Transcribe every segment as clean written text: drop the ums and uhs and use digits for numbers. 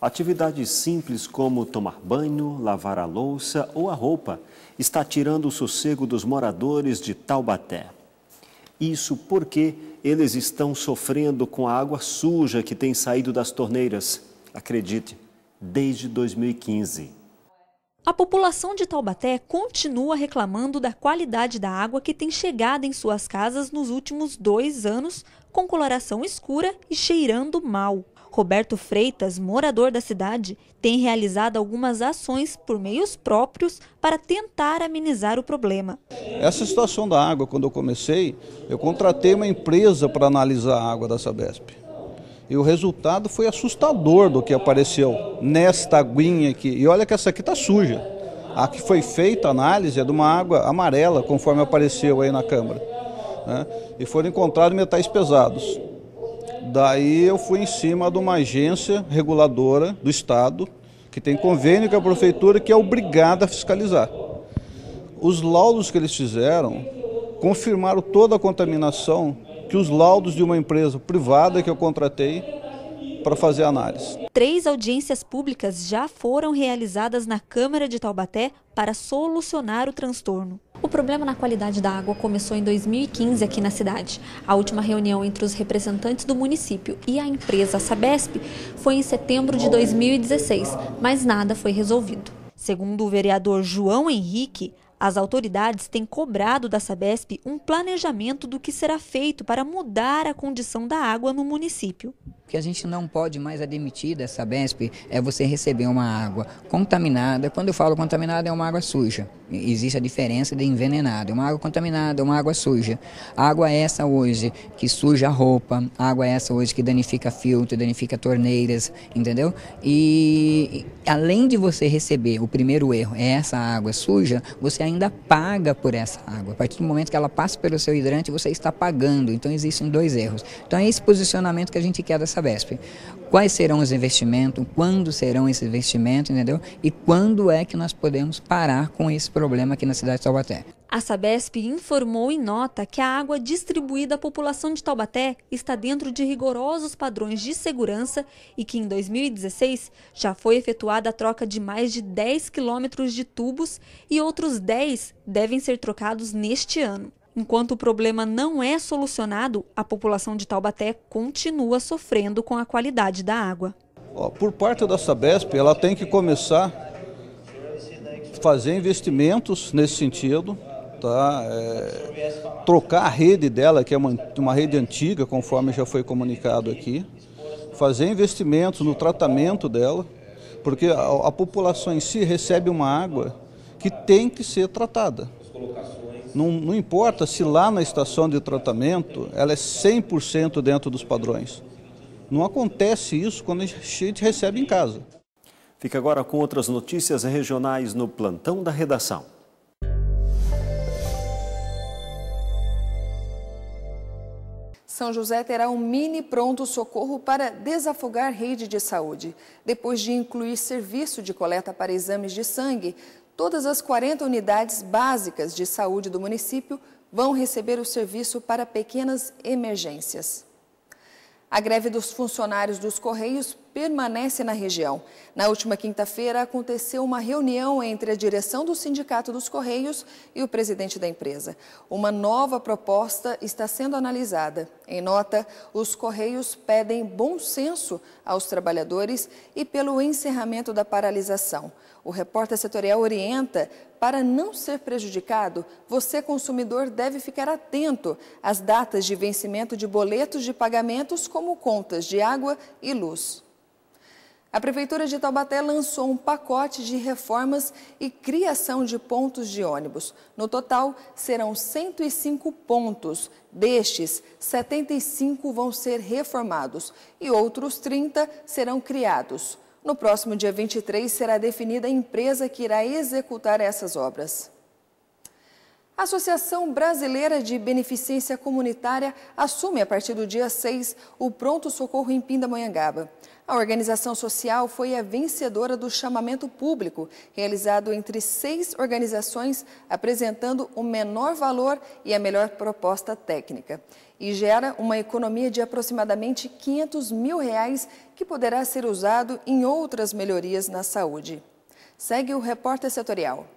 Atividades simples como tomar banho, lavar a louça ou a roupa está tirando o sossego dos moradores de Taubaté. Isso porque eles estão sofrendo com a água suja que tem saído das torneiras, acredite, desde 2015. A população de Taubaté continua reclamando da qualidade da água que tem chegado em suas casas nos últimos 2 anos, com coloração escura e cheirando mal. Roberto Freitas, morador da cidade, tem realizado algumas ações por meios próprios para tentar amenizar o problema. Essa situação da água, quando eu comecei, eu contratei uma empresa para analisar a água da Sabesp. E o resultado foi assustador do que apareceu nesta aguinha aqui. E olha que essa aqui está suja. A que foi feita a análise é de uma água amarela, conforme apareceu aí na câmara, né? E foram encontrados metais pesados. Daí eu fui em cima de uma agência reguladora do Estado, que tem convênio com a Prefeitura, que é obrigada a fiscalizar. Os laudos que eles fizeram confirmaram toda a contaminação que os laudos de uma empresa privada que eu contratei para fazer a análise. 3 audiências públicas já foram realizadas na Câmara de Taubaté para solucionar o transtorno. O problema na qualidade da água começou em 2015 aqui na cidade. A última reunião entre os representantes do município e a empresa Sabesp foi em setembro de 2016, mas nada foi resolvido. Segundo o vereador João Henrique, as autoridades têm cobrado da Sabesp um planejamento do que será feito para mudar a condição da água no município. O que a gente não pode mais admitir da Sabesp é você receber uma água contaminada. Quando eu falo contaminada, é uma água suja. Existe a diferença de envenenada. Uma água contaminada é uma água suja. A água essa hoje que suja a roupa, a água essa hoje que danifica filtro, danifica torneiras, entendeu? E além de você receber, o primeiro erro é essa água suja, você ainda paga por essa água. A partir do momento que ela passa pelo seu hidrante, você está pagando. Então existem 2 erros. Então é esse posicionamento que a gente quer da Sabesp. Quais serão os investimentos, quando serão esses investimentos, entendeu? E quando é que nós podemos parar com esse problema aqui na cidade de Taubaté. A Sabesp informou em nota que a água distribuída à população de Taubaté está dentro de rigorosos padrões de segurança e que em 2016 já foi efetuada a troca de mais de 10 quilômetros de tubos e outros 10 devem ser trocados neste ano. Enquanto o problema não é solucionado, a população de Taubaté continua sofrendo com a qualidade da água. Por parte da Sabesp, ela tem que começar a fazer investimentos nesse sentido, tá? Trocar a rede dela, que é uma rede antiga, conforme já foi comunicado aqui, fazer investimentos no tratamento dela, porque a população em si recebe uma água que tem que ser tratada. Não importa se lá na estação de tratamento ela é 100% dentro dos padrões. Não acontece isso quando a gente recebe em casa. Fica agora com outras notícias regionais no Plantão da Redação. São José terá um mini pronto-socorro para desafogar rede de saúde. Depois de incluir serviço de coleta para exames de sangue, todas as 40 unidades básicas de saúde do município vão receber o serviço para pequenas emergências. A greve dos funcionários dos Correios permanece na região. Na última quinta-feira, aconteceu uma reunião entre a direção do Sindicato dos Correios e o presidente da empresa. Uma nova proposta está sendo analisada. Em nota, os Correios pedem bom senso aos trabalhadores e pelo encerramento da paralisação. O repórter setorial orienta: para não ser prejudicado, você, consumidor, deve ficar atento às datas de vencimento de boletos de pagamentos, como contas de água e luz. A Prefeitura de Taubaté lançou um pacote de reformas e criação de pontos de ônibus. No total, serão 105 pontos. Destes, 75 vão ser reformados e outros 30 serão criados. No próximo dia 23, será definida a empresa que irá executar essas obras. A Associação Brasileira de Beneficência Comunitária assume, a partir do dia 6, o pronto-socorro em Pindamonhangaba. A organização social foi a vencedora do chamamento público, realizado entre 6 organizações, apresentando o menor valor e a melhor proposta técnica. E gera uma economia de aproximadamente R$500 mil, que poderá ser usado em outras melhorias na saúde. Segue o repórter setorial.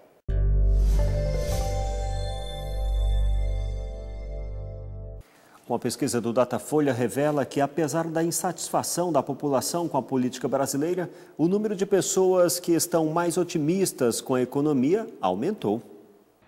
Uma pesquisa do Datafolha revela que, apesar da insatisfação da população com a política brasileira, o número de pessoas que estão mais otimistas com a economia aumentou.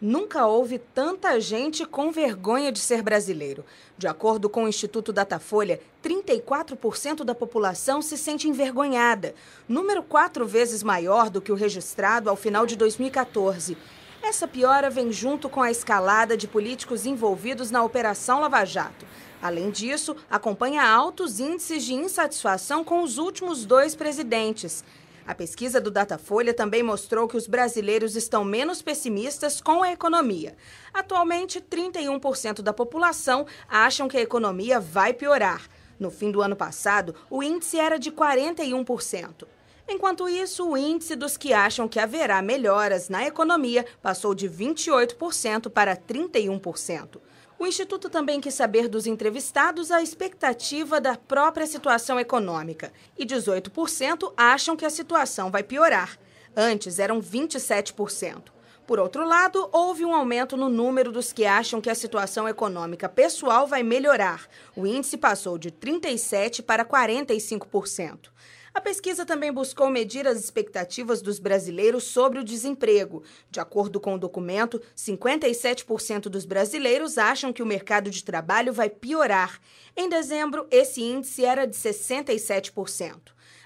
Nunca houve tanta gente com vergonha de ser brasileiro. De acordo com o Instituto Datafolha, 34% da população se sente envergonhada, número 4 vezes maior do que o registrado ao final de 2014. Essa piora vem junto com a escalada de políticos envolvidos na Operação Lava Jato. Além disso, acompanha altos índices de insatisfação com os últimos 2 presidentes. A pesquisa do Datafolha também mostrou que os brasileiros estão menos pessimistas com a economia. Atualmente, 31% da população acham que a economia vai piorar. No fim do ano passado, o índice era de 41%. Enquanto isso, o índice dos que acham que haverá melhoras na economia passou de 28% para 31%. O Instituto também quis saber dos entrevistados a expectativa da própria situação econômica. E 18% acham que a situação vai piorar. Antes eram 27%. Por outro lado, houve um aumento no número dos que acham que a situação econômica pessoal vai melhorar. O índice passou de 37% para 45%. A pesquisa também buscou medir as expectativas dos brasileiros sobre o desemprego. De acordo com o documento, 57% dos brasileiros acham que o mercado de trabalho vai piorar. Em dezembro, esse índice era de 67%.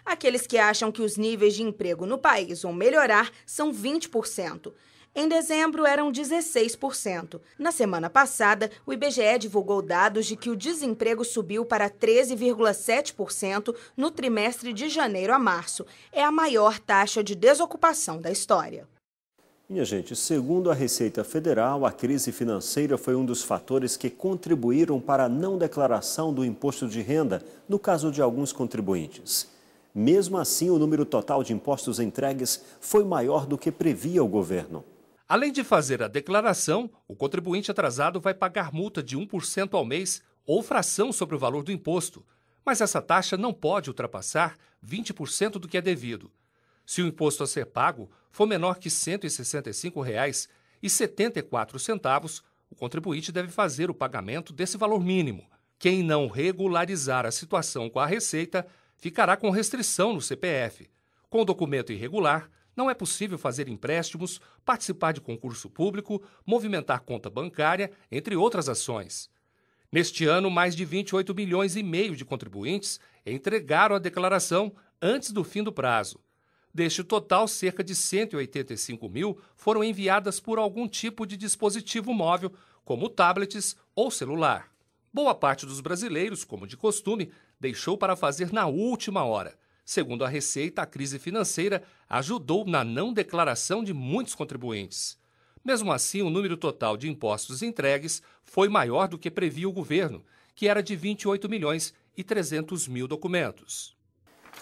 Aqueles que acham que os níveis de emprego no país vão melhorar são 20%. Em dezembro, eram 16%. Na semana passada, o IBGE divulgou dados de que o desemprego subiu para 13,7% no trimestre de janeiro a março. É a maior taxa de desocupação da história. Minha gente, segundo a Receita Federal, a crise financeira foi um dos fatores que contribuíram para a não declaração do imposto de renda, no caso de alguns contribuintes. Mesmo assim, o número total de impostos entregues foi maior do que previa o governo. Além de fazer a declaração, o contribuinte atrasado vai pagar multa de 1% ao mês ou fração sobre o valor do imposto, mas essa taxa não pode ultrapassar 20% do que é devido. Se o imposto a ser pago for menor que R$ 165,74, o contribuinte deve fazer o pagamento desse valor mínimo. Quem não regularizar a situação com a Receita ficará com restrição no CPF. Com o documento irregular, não é possível fazer empréstimos, participar de concurso público, movimentar conta bancária, entre outras ações. Neste ano, mais de 28 milhões e meio de contribuintes entregaram a declaração antes do fim do prazo. Deste total, cerca de 185 mil foram enviadas por algum tipo de dispositivo móvel, como tablets ou celular. Boa parte dos brasileiros, como de costume, deixou para fazer na última hora. Segundo a Receita, a crise financeira ajudou na não declaração de muitos contribuintes. Mesmo assim, o número total de impostos entregues foi maior do que previa o governo, que era de 28 milhões e 300 mil documentos.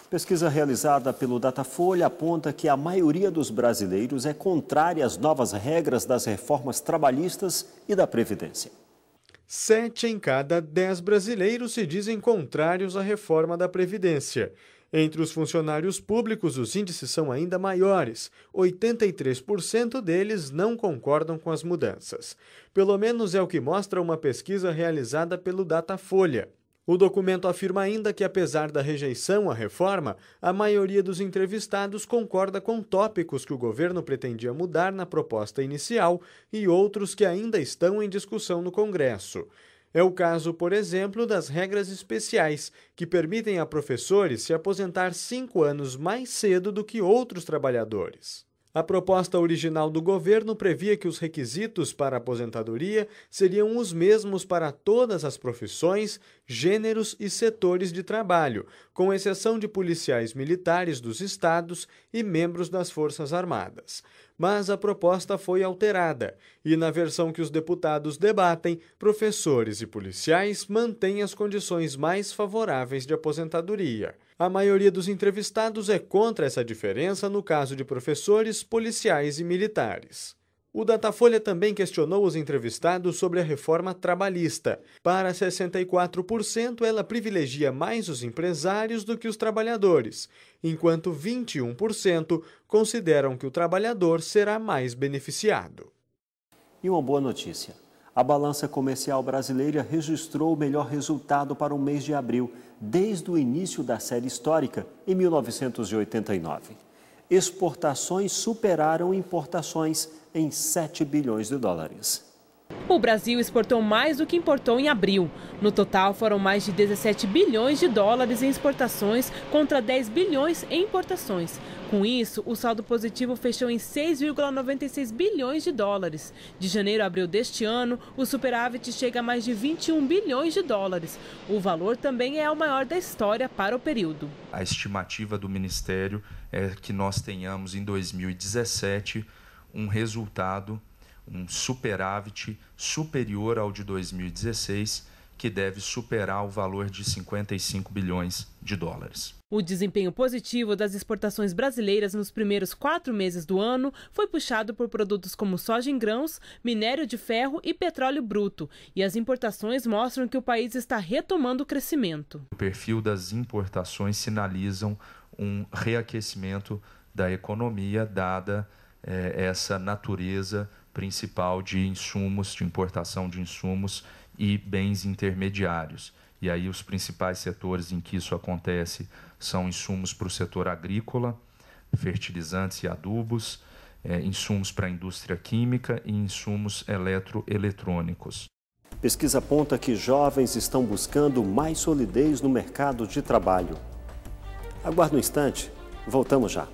Pesquisa realizada pelo Datafolha aponta que a maioria dos brasileiros é contrária às novas regras das reformas trabalhistas e da Previdência. 7 em cada 10 brasileiros se dizem contrários à reforma da Previdência. Entre os funcionários públicos, os índices são ainda maiores. 83% deles não concordam com as mudanças. Pelo menos é o que mostra uma pesquisa realizada pelo Datafolha. O documento afirma ainda que, apesar da rejeição à reforma, a maioria dos entrevistados concorda com tópicos que o governo pretendia mudar na proposta inicial e outros que ainda estão em discussão no Congresso. É o caso, por exemplo, das regras especiais, que permitem a professores se aposentar 5 anos mais cedo do que outros trabalhadores. A proposta original do governo previa que os requisitos para a aposentadoria seriam os mesmos para todas as profissões, gêneros e setores de trabalho, com exceção de policiais militares dos estados e membros das Forças Armadas. Mas a proposta foi alterada e, na versão que os deputados debatem, professores e policiais mantêm as condições mais favoráveis de aposentadoria. A maioria dos entrevistados é contra essa diferença no caso de professores, policiais e militares. O Datafolha também questionou os entrevistados sobre a reforma trabalhista. Para 64%, ela privilegia mais os empresários do que os trabalhadores, enquanto 21% consideram que o trabalhador será mais beneficiado. E uma boa notícia. A balança comercial brasileira registrou o melhor resultado para o mês de abril, desde o início da série histórica, em 1989. Exportações superaram importações em 7 bilhões de dólares. O Brasil exportou mais do que importou em abril. No total, foram mais de 17 bilhões de dólares em exportações contra 10 bilhões em importações. Com isso, o saldo positivo fechou em 6,96 bilhões de dólares. De janeiro a abril deste ano, o superávit chega a mais de 21 bilhões de dólares. O valor também é o maior da história para o período. A estimativa do Ministério é que nós tenhamos em 2017 um resultado, um superávit superior ao de 2016, que deve superar o valor de 55 bilhões de dólares. O desempenho positivo das exportações brasileiras nos primeiros 4 meses do ano foi puxado por produtos como soja em grãos, minério de ferro e petróleo bruto. E as importações mostram que o país está retomando o crescimento. O perfil das importações sinalizam um reaquecimento da economia, dada essa natureza principal de insumos, de importação de insumos e bens intermediários. E aí os principais setores em que isso acontece são insumos para o setor agrícola, fertilizantes e adubos, insumos para a indústria química e insumos eletroeletrônicos. Pesquisa aponta que jovens estão buscando mais solidez no mercado de trabalho. Aguarde um instante, voltamos já.